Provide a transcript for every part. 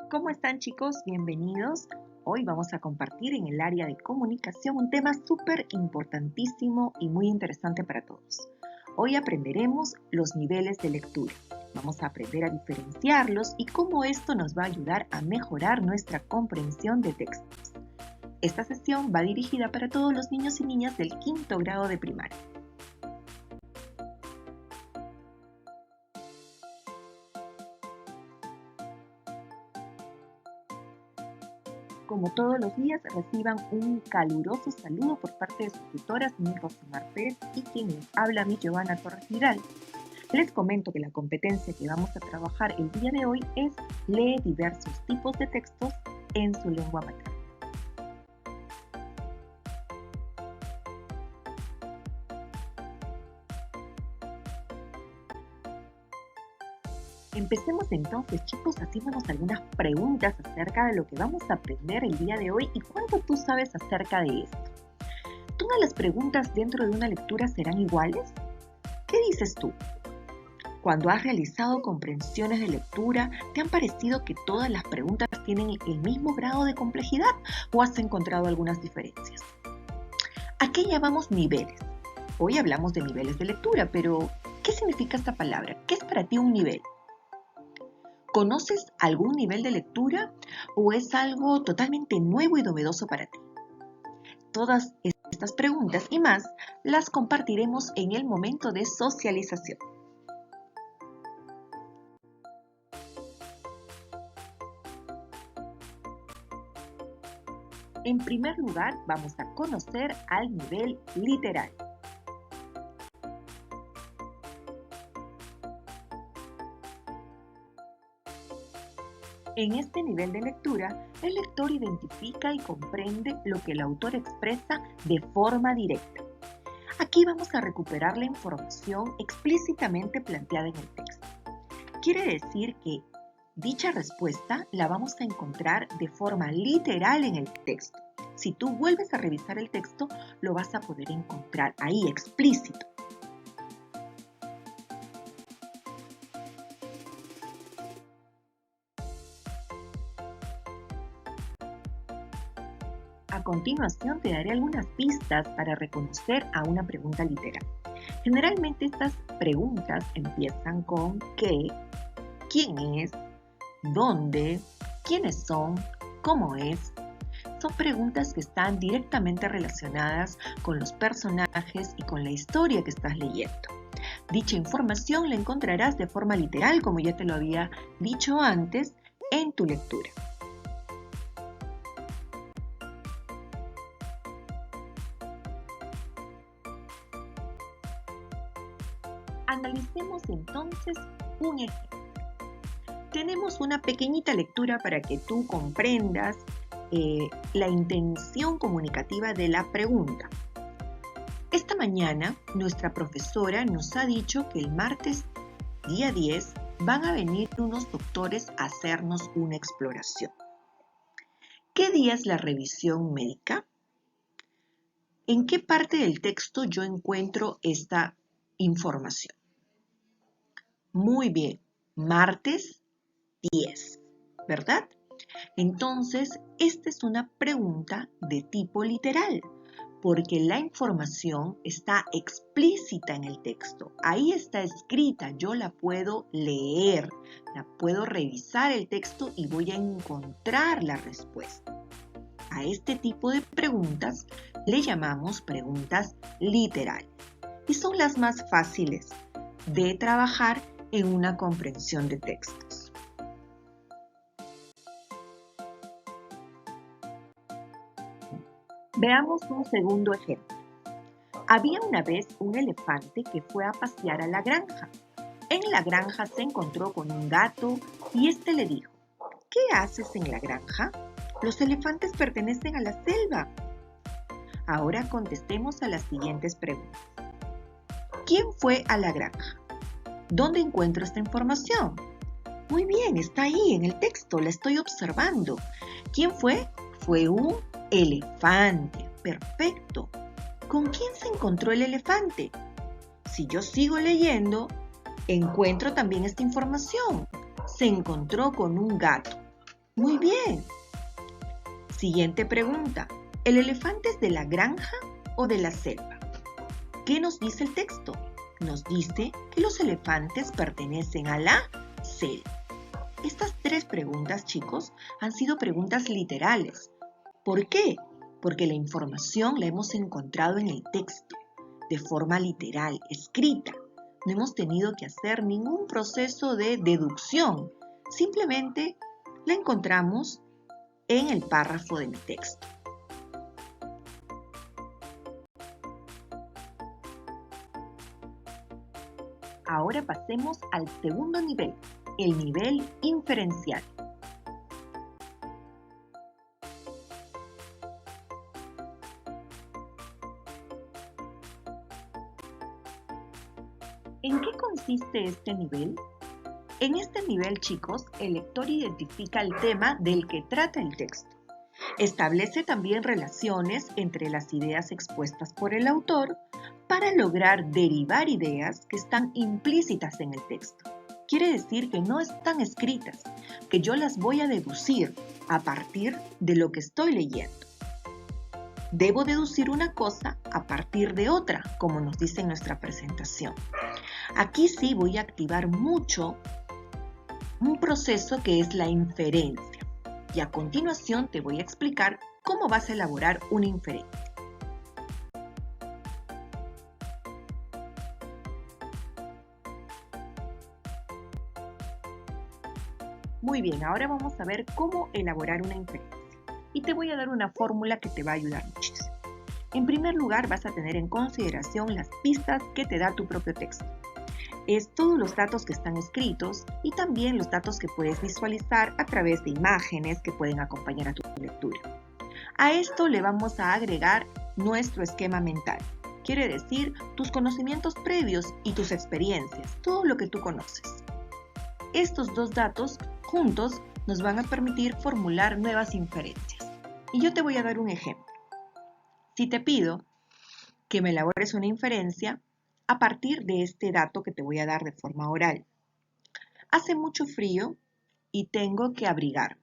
¿Cómo están, chicos? Bienvenidos. Hoy vamos a compartir en el área de comunicación un tema súper importantísimo y muy interesante para todos. Hoy aprenderemos los niveles de lectura. Vamos a aprender a diferenciarlos y cómo esto nos va a ayudar a mejorar nuestra comprensión de textos. Esta sesión va dirigida para todos los niños y niñas del 5º grado de primaria. Como todos los días, reciban un caluroso saludo por parte de sus tutoras, mi Rosamar Pérez y quien les habla, mi Giovanna Torres Vidal. Les comento que la competencia que vamos a trabajar el día de hoy es lee diversos tipos de textos en su lengua materna. Empecemos entonces, chicos, haciéndonos algunas preguntas acerca de lo que vamos a aprender el día de hoy y cuánto tú sabes acerca de esto. ¿Todas las preguntas dentro de una lectura serán iguales? ¿Qué dices tú? Cuando has realizado comprensiones de lectura, ¿te han parecido que todas las preguntas tienen el mismo grado de complejidad o has encontrado algunas diferencias? ¿A qué llamamos niveles? Hoy hablamos de niveles de lectura, pero ¿qué significa esta palabra? ¿Qué es para ti un nivel? ¿Conoces algún nivel de lectura o es algo totalmente nuevo y novedoso para ti? Todas estas preguntas y más las compartiremos en el momento de socialización. En primer lugar, vamos a conocer al nivel literal. En este nivel de lectura, el lector identifica y comprende lo que el autor expresa de forma directa. Aquí vamos a recuperar la información explícitamente planteada en el texto. Quiere decir que dicha respuesta la vamos a encontrar de forma literal en el texto. Si tú vuelves a revisar el texto, lo vas a poder encontrar ahí explícito. A continuación te daré algunas pistas para reconocer a una pregunta literal. Generalmente estas preguntas empiezan con qué, quién es, dónde, quiénes son, cómo es. Son preguntas que están directamente relacionadas con los personajes y con la historia que estás leyendo. Dicha información la encontrarás de forma literal, como ya te lo había dicho antes, en tu lectura. Analicemos entonces un ejemplo. Tenemos una pequeñita lectura para que tú comprendas la intención comunicativa de la pregunta. Esta mañana nuestra profesora nos ha dicho que el martes día 10 van a venir unos doctores a hacernos una exploración. ¿Qué día es la revisión médica? ¿En qué parte del texto yo encuentro esta información? Muy bien, martes 10, ¿verdad? Entonces, esta es una pregunta de tipo literal, porque la información está explícita en el texto. Ahí está escrita, yo la puedo leer, la puedo revisar el texto y voy a encontrar la respuesta. A este tipo de preguntas le llamamos preguntas literales y son las más fáciles de trabajar en una comprensión de textos. Veamos un segundo ejemplo. Había una vez un elefante que fue a pasear a la granja. En la granja se encontró con un gato y este le dijo: ¿qué haces en la granja? Los elefantes pertenecen a la selva. Ahora contestemos a las siguientes preguntas. ¿Quién fue a la granja? ¿Dónde encuentro esta información? Muy bien, está ahí en el texto, la estoy observando. ¿Quién fue? Fue un elefante. Perfecto. ¿Con quién se encontró el elefante? Si yo sigo leyendo, encuentro también esta información. Se encontró con un gato. Muy bien. Siguiente pregunta. ¿El elefante es de la granja o de la selva? ¿Qué nos dice el texto? Nos dice que los elefantes pertenecen a la selva. Estas tres preguntas, chicos, han sido preguntas literales. ¿Por qué? Porque la información la hemos encontrado en el texto, de forma literal, escrita. No hemos tenido que hacer ningún proceso de deducción. Simplemente la encontramos en el párrafo de mi texto. Ahora pasemos al segundo nivel, el nivel inferencial. ¿En qué consiste este nivel? En este nivel, chicos, el lector identifica el tema del que trata el texto. Establece también relaciones entre las ideas expuestas por el autor para lograr derivar ideas que están implícitas en el texto. Quiere decir que no están escritas, que yo las voy a deducir a partir de lo que estoy leyendo. Debo deducir una cosa a partir de otra, como nos dice en nuestra presentación. Aquí sí voy a activar mucho un proceso que es la inferencia. Y a continuación te voy a explicar cómo vas a elaborar una inferencia. Muy bien, ahora vamos a ver cómo elaborar una inferencia. Y te voy a dar una fórmula que te va a ayudar muchísimo. En primer lugar, vas a tener en consideración las pistas que te da tu propio texto. Es todos los datos que están escritos y también los datos que puedes visualizar a través de imágenes que pueden acompañar a tu lectura. A esto le vamos a agregar nuestro esquema mental. Quiere decir tus conocimientos previos y tus experiencias, todo lo que tú conoces. Estos dos datos juntos nos van a permitir formular nuevas inferencias. Y yo te voy a dar un ejemplo. Si te pido que me elabores una inferencia a partir de este dato que te voy a dar de forma oral. Hace mucho frío y tengo que abrigarme.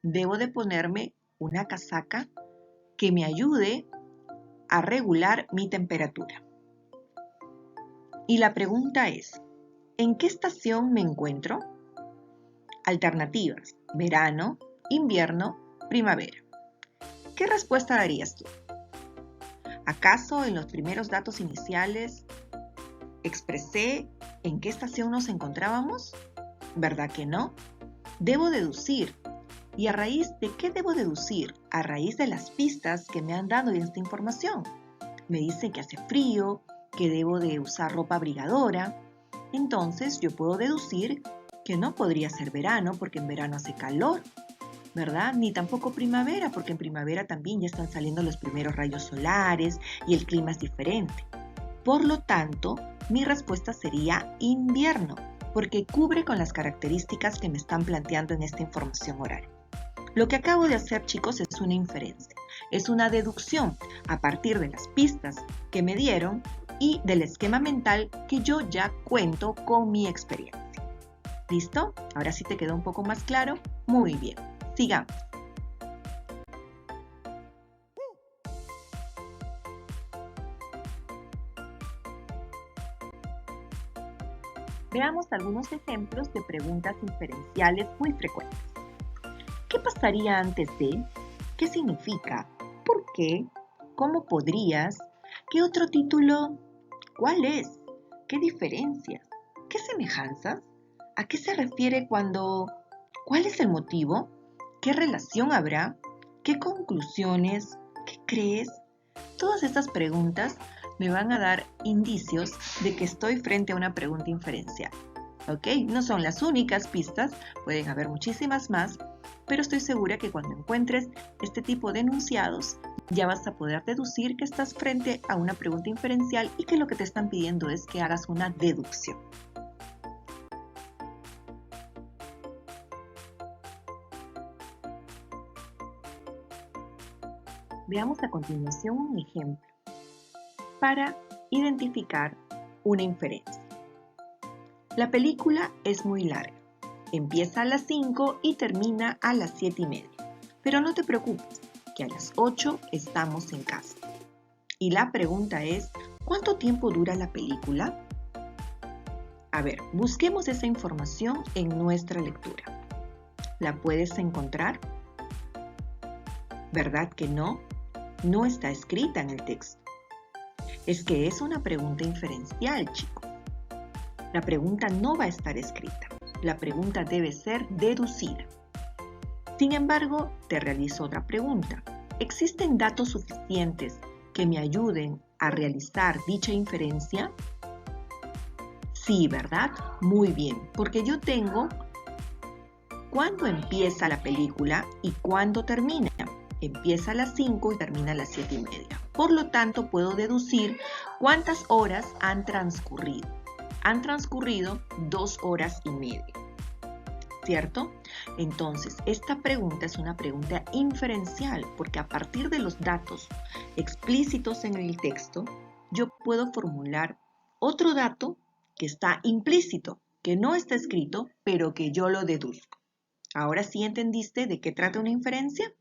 Debo de ponerme una casaca que me ayude a regular mi temperatura. Y la pregunta es, ¿en qué estación me encuentro? Alternativas, verano, invierno, primavera. ¿Qué respuesta darías tú? ¿Acaso en los primeros datos iniciales expresé en qué estación nos encontrábamos? ¿Verdad que no? Debo deducir. ¿Y a raíz de qué debo deducir? A raíz de las pistas que me han dado esta información. Me dicen que hace frío, que debo de usar ropa abrigadora. Entonces yo puedo deducir que no podría ser verano porque en verano hace calor, ¿verdad? Ni tampoco primavera, porque en primavera también ya están saliendo los primeros rayos solares y el clima es diferente. Por lo tanto, mi respuesta sería invierno, porque cubre con las características que me están planteando en esta información oral. Lo que acabo de hacer, chicos, es una inferencia, es una deducción a partir de las pistas que me dieron y del esquema mental que yo ya cuento con mi experiencia. ¿Listo? Ahora sí te quedó un poco más claro. Muy bien. Sigamos. Veamos algunos ejemplos de preguntas inferenciales muy frecuentes. ¿Qué pasaría antes de? ¿Qué significa? ¿Por qué? ¿Cómo podrías? ¿Qué otro título? ¿Cuál es? ¿Qué diferencias? ¿Qué semejanzas? ¿A qué se refiere cuando? ¿Cuál es el motivo? ¿Qué relación habrá? ¿Qué conclusiones? ¿Qué crees? Todas estas preguntas me van a dar indicios de que estoy frente a una pregunta inferencial. ¿Ok? No son las únicas pistas, pueden haber muchísimas más, pero estoy segura que cuando encuentres este tipo de enunciados ya vas a poder deducir que estás frente a una pregunta inferencial y que lo que te están pidiendo es que hagas una deducción. Veamos a continuación un ejemplo para identificar una inferencia. La película es muy larga. Empieza a las 5 y termina a las 7:30. Pero no te preocupes, que a las 8 estamos en casa. Y la pregunta es, ¿cuánto tiempo dura la película? A ver, busquemos esa información en nuestra lectura. ¿La puedes encontrar? ¿Verdad que no? No está escrita en el texto. Es que es una pregunta inferencial, chicos. La pregunta no va a estar escrita. La pregunta debe ser deducida. Sin embargo, te realizo otra pregunta. ¿Existen datos suficientes que me ayuden a realizar dicha inferencia? Sí, ¿verdad? Muy bien, porque yo tengo cuándo empieza la película y cuándo termina. Empieza a las 5 y termina a las 7:30. Por lo tanto, puedo deducir cuántas horas han transcurrido. Han transcurrido 2 horas y media. ¿Cierto? Entonces, esta pregunta es una pregunta inferencial porque a partir de los datos explícitos en el texto, yo puedo formular otro dato que está implícito, que no está escrito, pero que yo lo deduzco. ¿Ahora sí entendiste de qué trata una inferencia?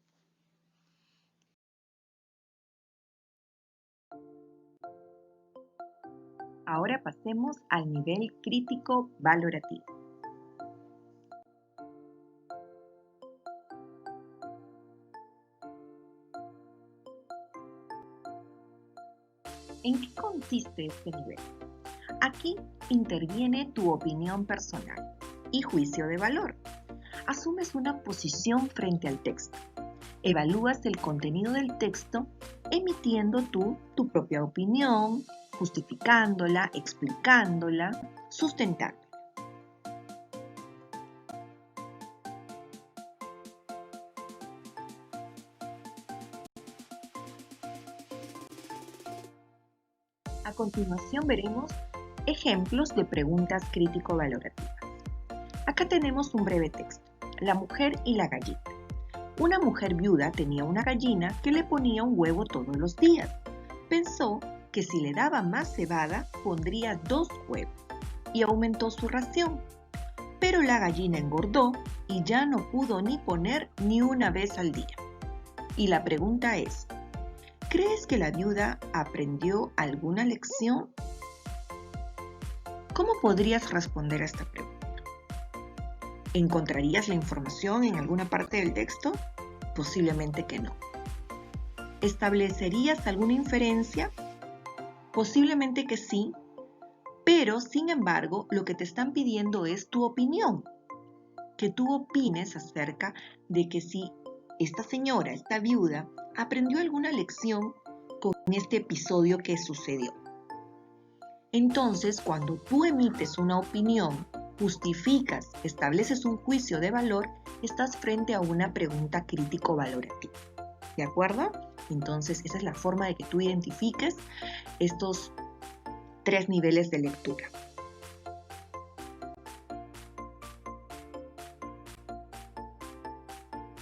Ahora pasemos al nivel crítico valorativo. ¿En qué consiste este nivel? Aquí interviene tu opinión personal y juicio de valor. Asumes una posición frente al texto. Evalúas el contenido del texto emitiendo tú tu propia opinión, justificándola, explicándola, sustentándola. A continuación veremos ejemplos de preguntas crítico-valorativas. Acá tenemos un breve texto. La mujer y la gallina. Una mujer viuda tenía una gallina que le ponía un huevo todos los días. Pensó que si le daba más cebada, pondría 2 huevos y aumentó su ración. Pero la gallina engordó y ya no pudo ni poner ni una vez al día. Y la pregunta es, ¿crees que la viuda aprendió alguna lección? ¿Cómo podrías responder a esta pregunta? ¿Encontrarías la información en alguna parte del texto? Posiblemente que no. ¿Establecerías alguna inferencia? Posiblemente que sí, pero sin embargo lo que te están pidiendo es tu opinión. Que tú opines acerca de que si esta señora, esta viuda, aprendió alguna lección con este episodio que sucedió. Entonces, cuando tú emites una opinión, justificas, estableces un juicio de valor, estás frente a una pregunta crítico-valorativa. ¿De acuerdo? Entonces, esa es la forma de que tú identifiques estos 3 niveles de lectura.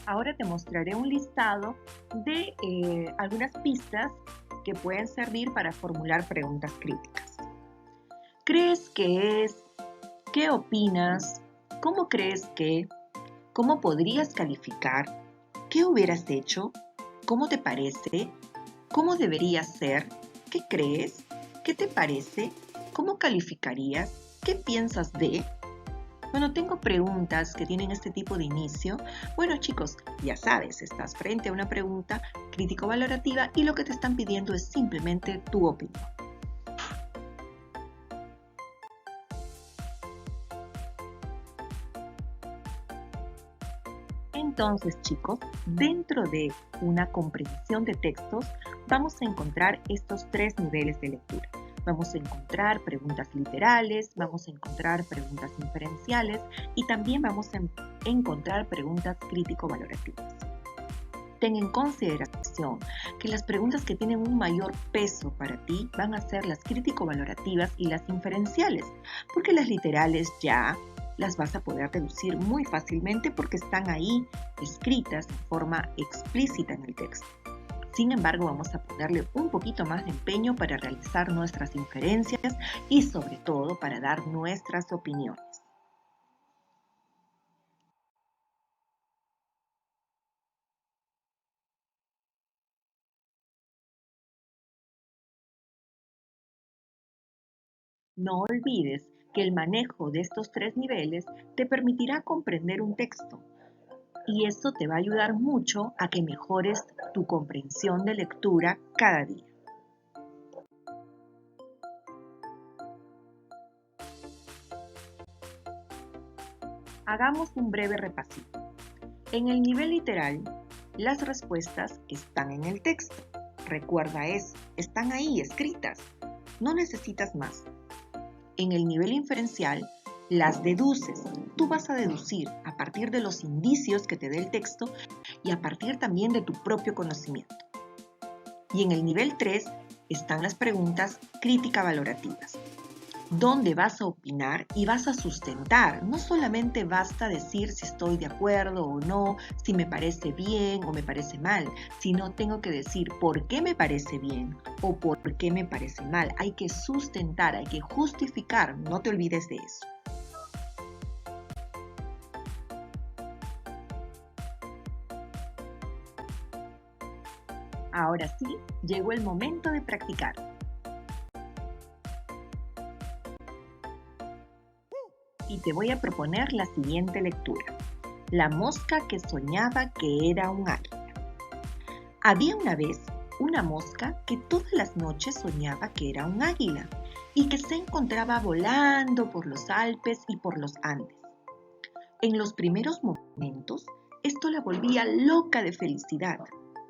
Ahora te mostraré un listado de algunas pistas que pueden servir para formular preguntas críticas. ¿Crees que es? ¿Qué opinas? ¿Cómo crees que? ¿Cómo podrías calificar? ¿Qué hubieras hecho? ¿Cómo te parece? ¿Cómo deberías ser? ¿Qué crees? ¿Qué te parece? ¿Cómo calificarías? ¿Qué piensas de? Bueno, tengo preguntas que tienen este tipo de inicio. Bueno, chicos, ya sabes, estás frente a una pregunta crítico-valorativa y lo que te están pidiendo es simplemente tu opinión. Entonces, chicos, dentro de una comprensión de textos, vamos a encontrar estos 3 niveles de lectura. Vamos a encontrar preguntas literales, vamos a encontrar preguntas inferenciales y también vamos a encontrar preguntas crítico-valorativas. Ten en consideración que las preguntas que tienen un mayor peso para ti van a ser las crítico-valorativas y las inferenciales, porque las literales ya las vas a poder deducir muy fácilmente porque están ahí escritas de forma explícita en el texto. Sin embargo, vamos a ponerle un poquito más de empeño para realizar nuestras inferencias y sobre todo para dar nuestras opiniones. No olvides que el manejo de estos 3 niveles te permitirá comprender un texto y eso te va a ayudar mucho a que mejores tu comprensión de lectura cada día. Hagamos un breve repasito. En el nivel literal, las respuestas están en el texto. Recuerda eso, están ahí escritas. No necesitas más. En el nivel inferencial, las deduces. Tú vas a deducir a partir de los indicios que te dé el texto y a partir también de tu propio conocimiento. Y en el nivel 3 están las preguntas crítica-valorativas, donde vas a opinar y vas a sustentar. No solamente basta decir si estoy de acuerdo o no, si me parece bien o me parece mal, sino tengo que decir por qué me parece bien o por qué me parece mal. Hay que sustentar, hay que justificar, no te olvides de eso. Ahora sí, llegó el momento de practicar. Y te voy a proponer la siguiente lectura. La mosca que soñaba que era un águila. Había una vez una mosca que todas las noches soñaba que era un águila y que se encontraba volando por los Alpes y por los Andes. En los primeros momentos, esto la volvía loca de felicidad,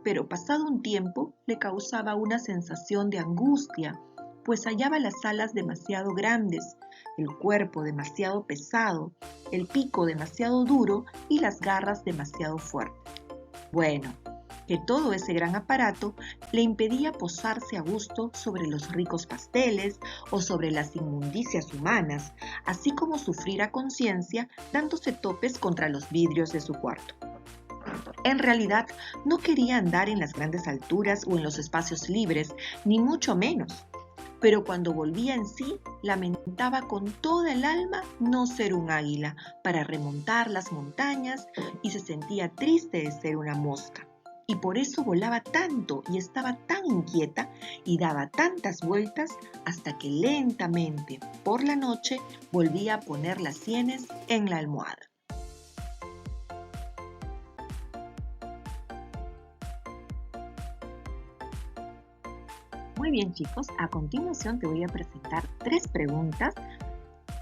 pero pasado un tiempo le causaba una sensación de angustia, pues hallaba las alas demasiado grandes, el cuerpo demasiado pesado, el pico demasiado duro y las garras demasiado fuertes. Bueno, que todo ese gran aparato le impedía posarse a gusto sobre los ricos pasteles o sobre las inmundicias humanas, así como sufrir a conciencia dándose topes contra los vidrios de su cuarto. En realidad, no quería andar en las grandes alturas o en los espacios libres, ni mucho menos. Pero cuando volvía en sí, lamentaba con toda el alma no ser un águila para remontar las montañas y se sentía triste de ser una mosca. Y por eso volaba tanto y estaba tan inquieta y daba tantas vueltas hasta que lentamente, por la noche, volvía a poner las sienes en la almohada. Muy bien, chicos, a continuación te voy a presentar 3 preguntas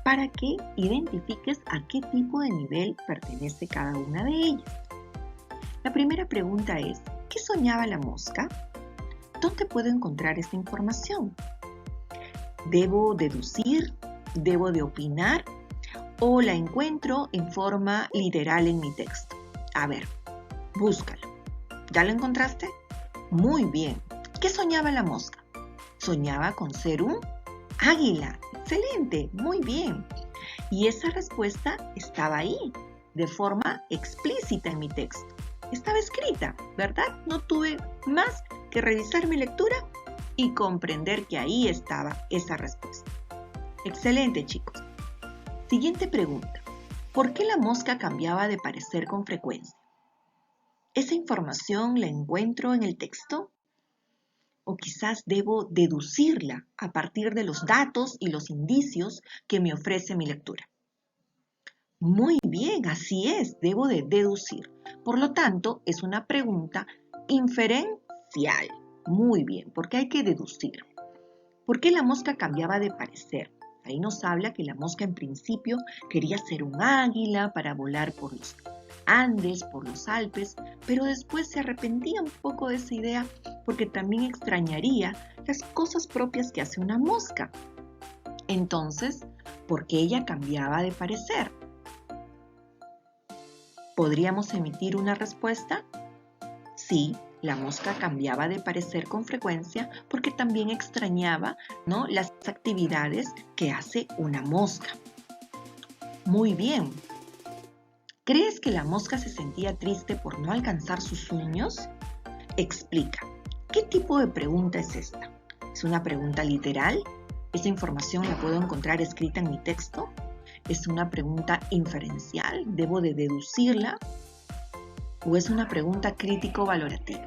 para que identifiques a qué tipo de nivel pertenece cada una de ellas. La primera pregunta es, ¿qué soñaba la mosca? ¿Dónde puedo encontrar esta información? ¿Debo deducir? ¿Debo de opinar? ¿O la encuentro en forma literal en mi texto? A ver, búscalo. ¿Ya lo encontraste? Muy bien. ¿Qué soñaba la mosca? Soñaba con ser un águila. Excelente, muy bien. Y esa respuesta estaba ahí, de forma explícita en mi texto. Estaba escrita, ¿verdad? No tuve más que revisar mi lectura y comprender que ahí estaba esa respuesta. Excelente, chicos. Siguiente pregunta. ¿Por qué la mosca cambiaba de parecer con frecuencia? ¿Esa información la encuentro en el texto? ¿O quizás debo deducirla a partir de los datos y los indicios que me ofrece mi lectura? Muy bien, así es, debo de deducir. Por lo tanto, es una pregunta inferencial. Muy bien, porque hay que deducir. ¿Por qué la mosca cambiaba de parecer? Ahí nos habla que la mosca en principio quería ser un águila para volar por los Andes, por los Alpes, pero después se arrepentía un poco de esa idea porque también extrañaría las cosas propias que hace una mosca. Entonces, ¿por qué ella cambiaba de parecer? ¿Podríamos emitir una respuesta? Sí, la mosca cambiaba de parecer con frecuencia porque también extrañaba, ¿no?, las actividades que hace una mosca. Muy bien. ¿Crees que la mosca se sentía triste por no alcanzar sus sueños? Explica. ¿Qué tipo de pregunta es esta? ¿Es una pregunta literal? ¿Esa información la puedo encontrar escrita en mi texto? ¿Es una pregunta inferencial? ¿Debo de deducirla? ¿O es una pregunta crítico-valorativa?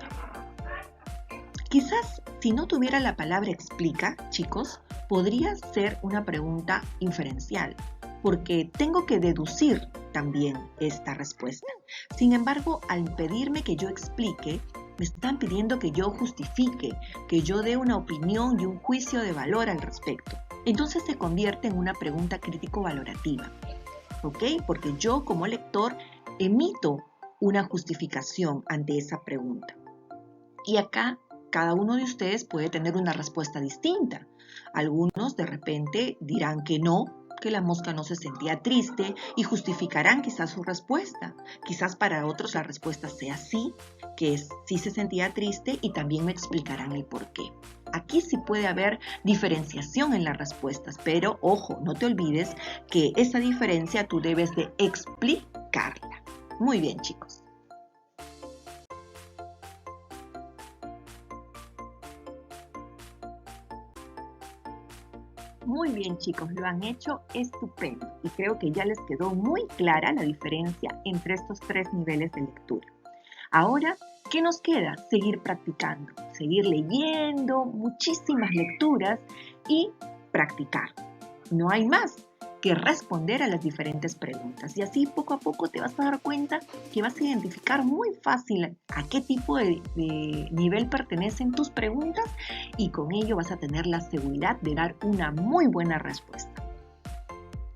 Quizás si no tuviera la palabra explica, chicos, podría ser una pregunta inferencial, porque tengo que deducir también esta respuesta. Sin embargo, al pedirme que yo explique, me están pidiendo que yo justifique, que yo dé una opinión y un juicio de valor al respecto. Entonces se convierte en una pregunta crítico-valorativa, ¿ok? Porque yo como lector emito una justificación ante esa pregunta. Y acá cada uno de ustedes puede tener una respuesta distinta. Algunos de repente dirán que no, que la mosca no se sentía triste y justificarán quizás su respuesta. Quizás para otros la respuesta sea sí, que sí se sentía triste y también me explicarán el por qué. Aquí sí puede haber diferenciación en las respuestas, pero ojo, no te olvides que esa diferencia tú debes de explicarla. Muy bien, chicos. Muy bien, chicos, lo han hecho estupendo y creo que ya les quedó muy clara la diferencia entre estos 3 niveles de lectura. Ahora, ¿qué nos queda? Seguir practicando, seguir leyendo muchísimas lecturas y practicar. No hay más que responder a las diferentes preguntas y así poco a poco te vas a dar cuenta que vas a identificar muy fácil a qué tipo de nivel pertenecen tus preguntas y con ello vas a tener la seguridad de dar una muy buena respuesta.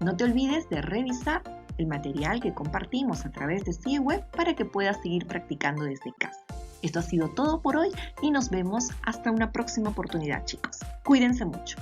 No te olvides de revisar el material que compartimos a través de CIEWeb para que puedas seguir practicando desde casa. Esto ha sido todo por hoy y nos vemos hasta una próxima oportunidad, chicos. Cuídense mucho.